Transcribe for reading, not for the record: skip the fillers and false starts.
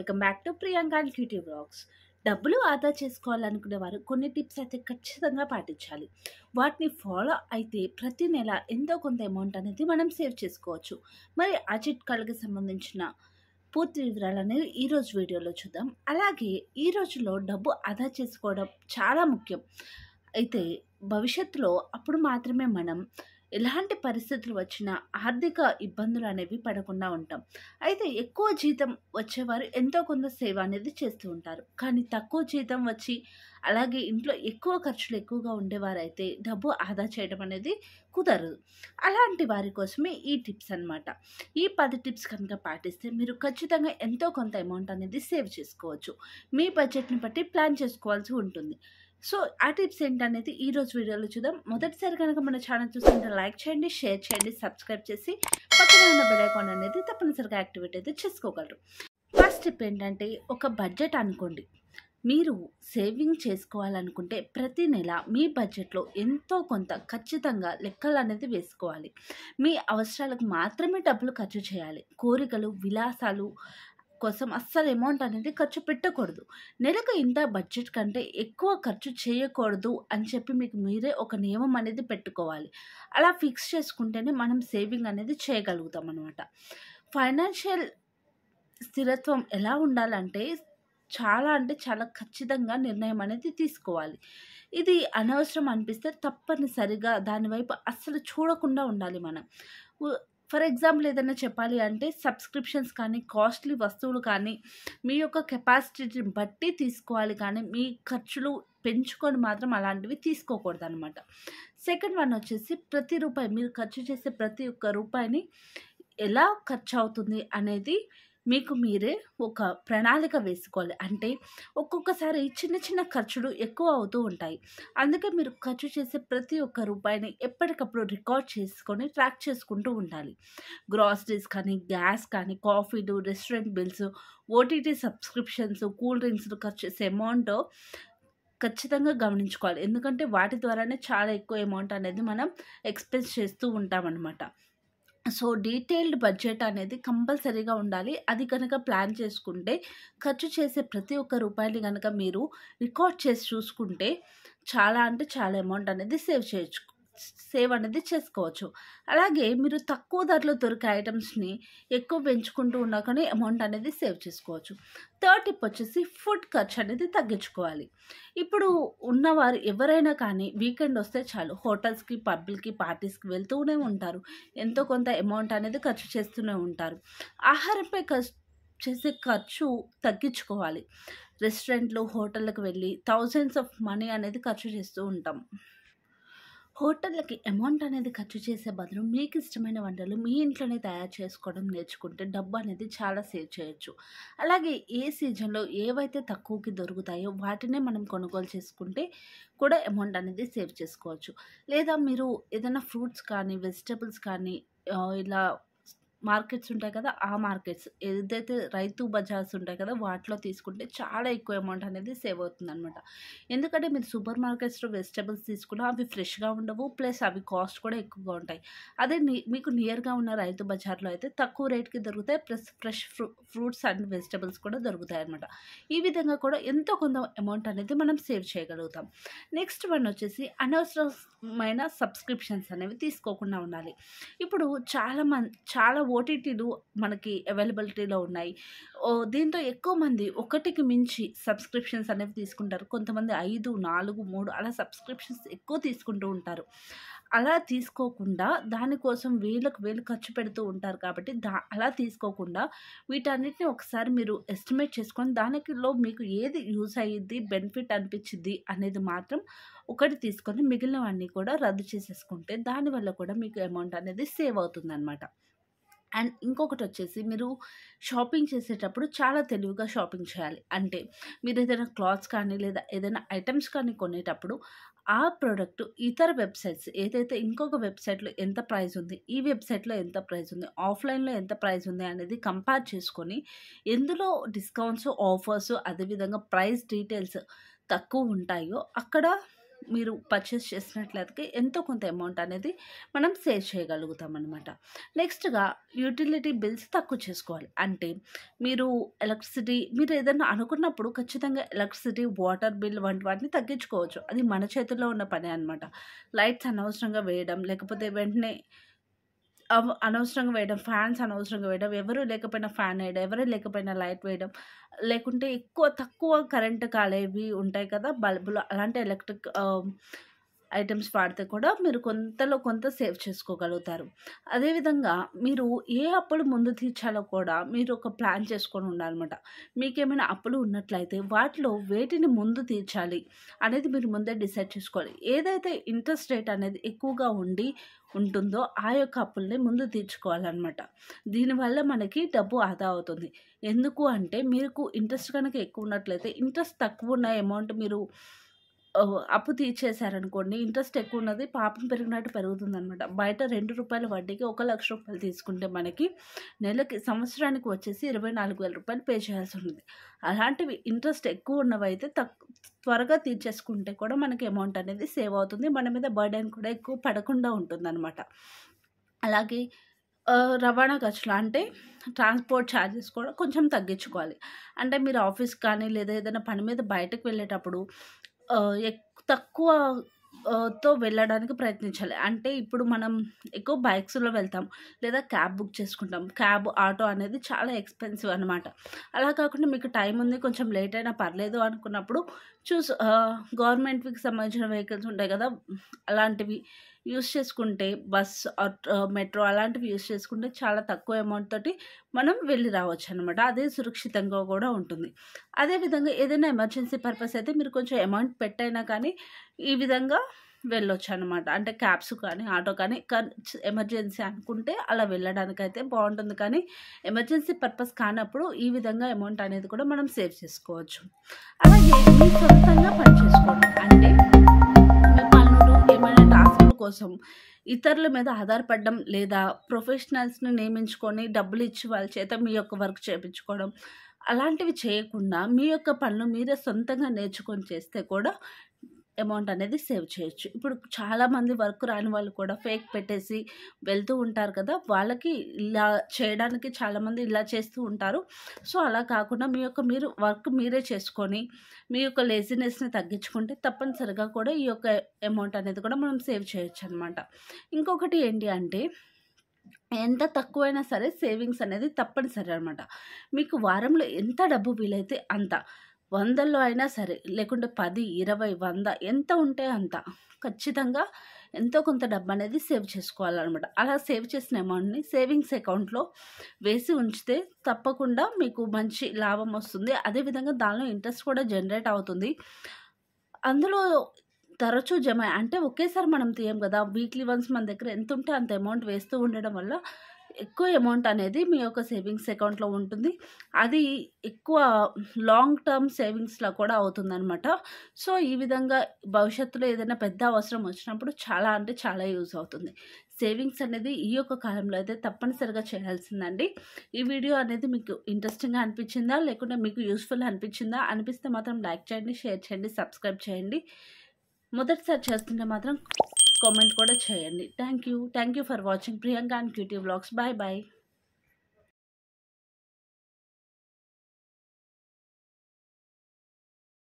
Welcome back to Priyanka and cutie vlogs. డబ్బులు ఆదా చేసుకోవాలనుకునేవారు కొన్ని టిప్స్ అయితే ఖచ్చితంగా పాటించాలి. వాటిని ఫాలో అయితే ప్రతి నెల ఎంతో కొంత అమౌంట్ అనేది మనం సేవ్ చేసుకోవచ్చు. మరి ఆ చిట్కాలకి సంబంధించిన పూర్తి వివరాలు అనేవి ఈరోజు వీడియోలో చూద్దాం. అలాగే ఈ రోజుల్లో డబ్బు ఆదా చేసుకోవడం చాలా ముఖ్యం. అయితే భవిష్యత్తులో అప్పుడు మాత్రమే మనం ఎలాంటి పరిస్థితులు వచ్చినా ఆర్థిక ఇబ్బందులు అనేవి పడకుండా ఉంటాం. అయితే ఎక్కువ జీతం వచ్చేవారు ఎంతో కొంత సేవ్ అనేది చేస్తూ ఉంటారు. కానీ తక్కువ జీతం వచ్చి అలాగే ఇంట్లో ఎక్కువ ఖర్చులు ఎక్కువగా ఉండేవారైతే డబ్బు ఆదా చేయడం అనేది కుదరదు. అలాంటి వారి కోసమే ఈ టిప్స్ అన్నమాట. ఈ 10 టిప్స్ కనుక పాటిస్తే మీరు ఖచ్చితంగా ఎంతో కొంత అమౌంట్ అనేది సేవ్ చేసుకోవచ్చు. మీ బడ్జెట్‌ని బట్టి ప్లాన్ చేసుకోవాల్సి ఉంటుంది. సో, ఆ టిప్స్ ఏంటనేది ఈరోజు వీడియోలో చూద్దాం. మొదటిసారి కనుక మన ఛానల్ చూస్తుంటే లైక్ చేయండి, షేర్ చేయండి, సబ్స్క్రైబ్ చేసి పక్కనే ఉన్న బెల్ ఐకాన్ అనేది తప్పనిసరిగా యాక్టివేట్ అయితే చేసుకోగలరు. ఫస్ట్ టిప్ ఏంటంటే ఒక బడ్జెట్ అనుకోండి. మీరు సేవింగ్ చేసుకోవాలనుకుంటే ప్రతి నెల మీ బడ్జెట్‌లో ఎంతో కొంత ఖచ్చితంగా లెక్కలనేది వేసుకోవాలి. మీ అవసరాలకు మాత్రమే డబ్బులు ఖర్చు చేయాలి. కోరికలు, విలాసాలు కోసం అస్సలు అమౌంట్ అనేది ఖర్చు పెట్టకూడదు. నెలకు ఇంత బడ్జెట్ కంటే ఎక్కువ ఖర్చు చేయకూడదు అని చెప్పి మీకు మీరే ఒక నియమం అనేది పెట్టుకోవాలి. అలా ఫిక్స్ చేసుకుంటేనే మనం సేవింగ్ అనేది చేయగలుగుతాం అన్నమాట. ఫైనాన్షియల్ స్థిరత్వం ఎలా ఉండాలంటే చాలా అంటే చాలా ఖచ్చితంగా నిర్ణయం అనేది తీసుకోవాలి. ఇది అనవసరం అనిపిస్తే తప్పనిసరిగా దాని వైపు అస్సలు చూడకుండా ఉండాలి మనం. ఉ ఫర్ ఎగ్జాంపుల్ ఏదైనా చెప్పాలి అంటే సబ్స్క్రిప్షన్స్ కానీ, కాస్ట్‌లీ వస్తువులు కానీ, మీ యొక్క కెపాసిటీని బట్టి తీసుకోవాలి కానీ, మీ ఖర్చులు పెంచుకొని మాత్రం అలాంటివి తీసుకోకూడదనమాట. సెకండ్ వన్ వచ్చేసి ప్రతి రూపాయి మీరు ఖర్చు చేసే ప్రతి ఒక్క రూపాయిని ఎలా ఖర్చవుతుంది అనేది మీకు మీరే ఒక ప్రణాళిక వేసుకోవాలి. అంటే ఒక్కొక్కసారి చిన్న చిన్న ఖర్చులు ఎక్కువ అవుతూ ఉంటాయి. అందుకే మీరు ఖర్చు చేసే ప్రతి ఒక్క రూపాయిని ఎప్పటికప్పుడు రికార్డ్ చేసుకొని ట్రాక్ చేసుకుంటూ ఉండాలి. గ్రాసరీస్ కానీ, గ్యాస్ కానీ, కాఫీలు, restaurant bills, OTT subscriptions, cool డ్రింక్స్‌లు ఖర్చు చేసే అమౌంట్ ఖచ్చితంగా గమనించుకోవాలి. ఎందుకంటే వాటి ద్వారానే చాలా ఎక్కువ అమౌంట్ అనేది మనం ఎక్స్‌పెన్స్ చేస్తూ ఉంటామనమాట. సో, డీటెయిల్డ్ బడ్జెట్ అనేది కంపల్సరీగా ఉండాలి. అది కనుక ప్లాన్ చేసుకుంటే ఖర్చు చేసే ప్రతి ఒక్క రూపాయిని గనక మీరు రికార్డ్ చేసి చూసుకుంటే చాలా అంటే చాలా అమౌంట్ అనేది సేవ్ అనేది చేసుకోవచ్చు. అలాగే మీరు తక్కువ ధరలో దొరికే ఐటెమ్స్‌ని ఎక్కువ పెంచుకుంటూ ఉన్నా కానీ అమౌంట్ అనేది సేవ్ చేసుకోవచ్చు. థర్డ్ టిప్ వచ్చేసి ఫుడ్ ఖర్చు అనేది తగ్గించుకోవాలి. ఇప్పుడు ఉన్నవారు ఎవరైనా కానీ వీకెండ్ వస్తే చాలు హోటల్స్‌కి, పబ్‌లకి, పార్టీస్‌కి వెళ్తూనే ఉంటారు. ఎంతో కొంత అమౌంట్ అనేది ఖర్చు చేస్తూనే ఉంటారు. ఆహారంపై చేసే ఖర్చు తగ్గించుకోవాలి. రెస్టారెంట్‌లు, హోటళ్ళకి వెళ్ళి థౌసండ్స్ ఆఫ్ మనీ అనేది ఖర్చు చేస్తూ ఉంటాం. హోటళ్ళకి అమౌంట్ అనేది ఖర్చు చేసే బదులు మీకు ఇష్టమైన వంటలు మీ ఇంట్లోనే తయారు చేసుకోవడం నేర్చుకుంటే డబ్బు అనేది చాలా సేవ్ చేయొచ్చు. అలాగే ఏ సీజన్‌లో ఏవైతే తక్కువకి దొరుకుతాయో వాటినే మనం కొనుగోలు చేసుకుంటే కూడా అమౌంట్ అనేది సేవ్ చేసుకోవచ్చు. లేదా మీరు ఏదైనా ఫ్రూట్స్ కానీ, వెజిటబుల్స్ కానీ ఇలా మార్కెట్స్ ఉంటాయి కదా! ఆ మార్కెట్స్ ఏదైతే రైతు బజార్స్ ఉంటాయి కదా! వాటిలో తీసుకుంటే చాలా ఎక్కువ అమౌంట్ అనేది సేవ్ అవుతుందనమాట. ఎందుకంటే మీరు సూపర్ మార్కెట్స్‌లో వెజిటబుల్స్ తీసుకున్నా అవి ఫ్రెష్‌గా ఉండవు. ప్లస్ అవి కాస్ట్ కూడా ఎక్కువగా ఉంటాయి. అదే మీకు నియర్‌గా ఉన్న రైతు బజార్‌లో అయితే తక్కువ రేట్‌కి దొరుకుతాయి. Plus fresh fruits and vegetables కూడా దొరుకుతాయన్నమాట. ఈ విధంగా కూడా ఎంతో కొంత అమౌంట్ అనేది మనం సేవ్ చేయగలుగుతాం. నెక్స్ట్ వన్ వచ్చేసి అనవసరమైన సబ్స్క్రిప్షన్స్ అనేవి తీసుకోకుండా ఉండాలి. ఇప్పుడు చాలా ఓటీటీలు మనకి అవైలబిలిటీలో ఉన్నాయి. దీంతో ఎక్కువ మంది ఒకటికి మించి సబ్స్క్రిప్షన్స్ అనేవి తీసుకుంటారు. కొంతమంది 5, 4, 3 అలా సబ్స్క్రిప్షన్స్ ఎక్కువ తీసుకుంటూ ఉంటారు. అలా తీసుకోకుండా దానికోసం వేలకు వేలు ఖర్చు పెడుతూ ఉంటారు కాబట్టి అలా తీసుకోకుండా వీటన్నిటిని ఒకసారి మీరు ఎస్టిమేట్ చేసుకొని దానిలో మీకు ఏది యూజ్ అయ్యిద్ది, బెనిఫిట్ అనిపించిద్ది అనేది మాత్రం ఒకటి తీసుకొని మిగిలినవన్నీ కూడా రద్దు చేసేసుకుంటే దానివల్ల కూడా మీకు అమౌంట్ అనేది సేవ్ అవుతుందనమాట. అండ్ ఇంకొకటి వచ్చేసి మీరు షాపింగ్ చేసేటప్పుడు చాలా తెలివిగా షాపింగ్ చేయాలి. అంటే మీరు ఏదైనా క్లాత్స్ కానీ లేదా ఏదైనా ఐటెమ్స్ కానీ కొనేటప్పుడు ఆ ప్రోడక్ట్ ఇతర వెబ్సైట్స్ ఏదైతే ఇంకొక వెబ్సైట్‌లో ఎంత ప్రైస్ ఉంది, ఈ వెబ్సైట్‌లో ఎంత ప్రైస్ ఉంది, ఆఫ్‌లైన్‌లో ఎంత ప్రైస్ ఉంది అనేది కంపేర్ చేసుకొని ఎందులో డిస్కౌంట్స్, ఆఫర్స్ అదేవిధంగా ప్రైస్ డీటెయిల్స్ తక్కువ ఉంటాయో అక్కడ మీరు పర్చేస్ చేసినట్లయితే ఎంతో కొంత అమౌంట్ అనేది మనం సేవ్ చేయగలుగుతాం అనమాట. నెక్స్ట్‌గా యుటిలిటీ బిల్స్ తక్కువ చేసుకోవాలి. అంటే మీరు ఎలక్ట్రిసిటీ మీరు ఏదైనా అనుకున్నప్పుడు ఖచ్చితంగా ఎలక్ట్రిసిటీ, వాటర్ బిల్ వంటి వాటిని తగ్గించుకోవచ్చు. అది మన చేతుల్లో ఉన్న పనే అనమాట. లైట్స్ అనవసరంగా వేయడం, లేకపోతే వెంటనే అనవసరంగా వేయడం, ఫ్యాన్స్ అనవసరంగా వేయడం, ఎవరు లేకపోయినా ఫ్యాన్ వేయడం, ఎవరు లేకపోయినా లైట్ వేయడం, లేకుంటే తక్కువ కరెంట్ కాలేవి ఉంటాయి కదా! బల్బులు అలాంటి ఎలక్ట్రిక్ ఐటెమ్స్ వాడితే కూడా మీరు కొంతలో కొంత సేవ్ చేసుకోగలుగుతారు. అదేవిధంగా మీరు ఏ అప్పులు ముందు తీర్చాలో కూడా మీరు ఒక ప్లాన్ చేసుకొని ఉండాలన్నమాట. మీకేమైనా అప్పులు ఉన్నట్లయితే వాటిలో వేటిని ముందు తీర్చాలి అనేది మీరు ముందే డిసైడ్ చేసుకోవాలి. ఏదైతే ఇంట్రెస్ట్ రేట్ అనేది ఎక్కువగా ఉంటుందో ఆ యొక్క అప్పుల్ని ముందు తీర్చుకోవాలన్నమాట. దీనివల్ల మనకి డబ్బు ఆదా అవుతుంది. ఎందుకు అంటే మీకు ఇంట్రెస్ట్ కనుక ఎక్కువ ఉన్నట్లయితే ఇంట్రెస్ట్ తక్కువ ఉన్న అమౌంట్ మీరు అప్పు తీర్చేశారనుకోండి, ఇంట్రెస్ట్ ఎక్కువున్నది పాపం పెరిగినట్టు పెరుగుతుందనమాట. బయట రూ. 2 వడ్డీకి రూ. 1,00,000 తీసుకుంటే మనకి సంవత్సరానికి వచ్చేసి రూ. 24,000 పే చేయాల్సుంటుంది. అలాంటివి ఇంట్రెస్ట్ ఎక్కువ ఉన్నవైతే త్వరగా తీర్చేసుకుంటే కూడా మనకి అమౌంట్ అనేది సేవ్ అవుతుంది. మన మీద బర్డెన్ కూడా ఎక్కువ పడకుండా ఉంటుందనమాట. అలాగే రవాణా ఖర్చులు అంటే ట్రాన్స్‌పోర్ట్ ఛార్జెస్ కూడా కొంచెం తగ్గించుకోవాలి. అంటే మీరు ఆఫీస్‌కి కానీ లేదా ఏదైనా పని మీద బయటకు వెళ్ళేటప్పుడు ఆహ్, ఎక్ తక్కువ తో వెళ్ళడానికి ప్రయత్నించాలి. అంటే ఇప్పుడు మనం ఎక్కువ బైక్స్‌లో వెళ్తాం. లేదా క్యాబ్ బుక్ చేసుకుంటాం. క్యాబ్, ఆటో అనేది చాలా ఎక్స్‌పెన్సివ్ అనమాట. అలా కాకుండా మీకు టైం ఉంది, కొంచెం లేట్ అయినా పర్లేదు అనుకున్నప్పుడు గవర్నమెంట్‌కి సంబంధించిన వెహికల్స్ ఉంటాయి కదా! అలాంటివి యూజ్ చేసుకుంటే మెట్రో అలాంటివి యూజ్ చేసుకుంటే చాలా తక్కువ అమౌంట్ తోటి మనం వెళ్ళి రావచ్చనమాట. అదే సురక్షితంగా కూడా ఉంటుంది. అదేవిధంగా ఏదైనా ఎమర్జెన్సీ పర్పస్ అయితే మీరు కొంచెం అమౌంట్ పెట్టైనా కానీ ఈ విధంగా వెళ్ళొచ్చనమాట. అంటే క్యాబ్స్ కానీ, ఆటో కానీ ఎమర్జెన్సీ అనుకుంటే అలా వెళ్ళడానికైతే బావుంటుంది. కానీ ఎమర్జెన్సీ పర్పస్ కానప్పుడు ఈ విధంగా అమౌంట్ అనేది కూడా మనం సేవ్ చేసుకోవచ్చు. అలాగే మీ సొంతంగా పని చేసుకోండి. అంటే మీ పనులు ఏమైనా టాస్కుల కోసం ఇతరుల మీద ఆధారపడడం లేదా ప్రొఫెషనల్స్‌ని నియమించుకొని డబ్బులు ఇచ్చి వాళ్ళ చేత మీ యొక్క వర్క్ చేపించుకోవడం అలాంటివి చేయకుండా మీ యొక్క పనులు మీరే సొంతంగా నేర్చుకొని చేస్తే కూడా అమౌంట్ అనేది సేవ్ చేయొచ్చు. ఇప్పుడు చాలామంది వర్క్ రాని వాళ్ళు కూడా ఫేక్ పెట్టేసి వెళ్తూ ఉంటారు కదా! వాళ్ళకి ఇలా చేయడానికి చాలామంది ఇలా చేస్తూ ఉంటారు. సో, అలా కాకుండా మీరు వర్క్ మీరే చేసుకొని మీ యొక్క లేజినెస్‌ని తగ్గించుకుంటే తప్పనిసరిగా కూడా ఈ యొక్క అమౌంట్ అనేది కూడా మనం సేవ్ చేయొచ్చనమాట. ఇంకొకటి ఏంటి అంటే ఎంత తక్కువైనా సరే సేవింగ్స్ అనేది తప్పనిసరి అనమాట. మీకు వారంలో ఎంత డబ్బు వీలైతే అంత. వందల్లో అయినా సరే, లేకుంటే 10, 20, 100 ఎంత ఉంటే అంత. ఖచ్చితంగా ఎంతో కొంత డబ్బనేది సేవ్ చేసుకోవాలనమాట. అలా సేవ్ చేసిన అమౌంట్‌ని సేవింగ్స్ అకౌంట్‌లో వేసి ఉంచితే తప్పకుండా మీకు మంచి లాభం వస్తుంది. అదేవిధంగా దానిలో ఇంట్రెస్ట్ కూడా జనరేట్ అవుతుంది. అందులో తరచూ అంటే ఒకేసారి మనం తీయం గదా! వీక్లీ వన్స్ మన దగ్గర ఎంతుంటే అంత అమౌంట్ వేస్తూ ఉండడం వల్ల ఎక్కువ అమౌంట్ అనేది మీ యొక్క సేవింగ్స్ అకౌంట్‌లో ఉంటుంది. అది ఎక్కువ లాంగ్ టర్మ్ సేవింగ్స్‌లా కూడా అవుతుందనమాట. సో, ఈ విధంగా భవిష్యత్తులో ఏదైనా పెద్ద అవసరం వచ్చినప్పుడు చాలా అంటే చాలా యూజ్ అవుతుంది. సేవింగ్స్ అనేది ఈ యొక్క కాలంలో అయితే తప్పనిసరిగా చేయాల్సిందండి. ఈ వీడియో అనేది మీకు ఇంట్రెస్టింగ్‌గా అనిపించిందా? లేకుంటే మీకు యూజ్‌ఫుల్ అనిపించిందా? అనిపిస్తే మాత్రం లైక్ చేయండి, షేర్ చేయండి, సబ్స్క్రైబ్ చేయండి. మొదటిసారి చేస్తుంటే మాత్రం కామెంట్ కూడా చేయండి. Thank you for watching Priyanka and cutie vlogs. Bye bye.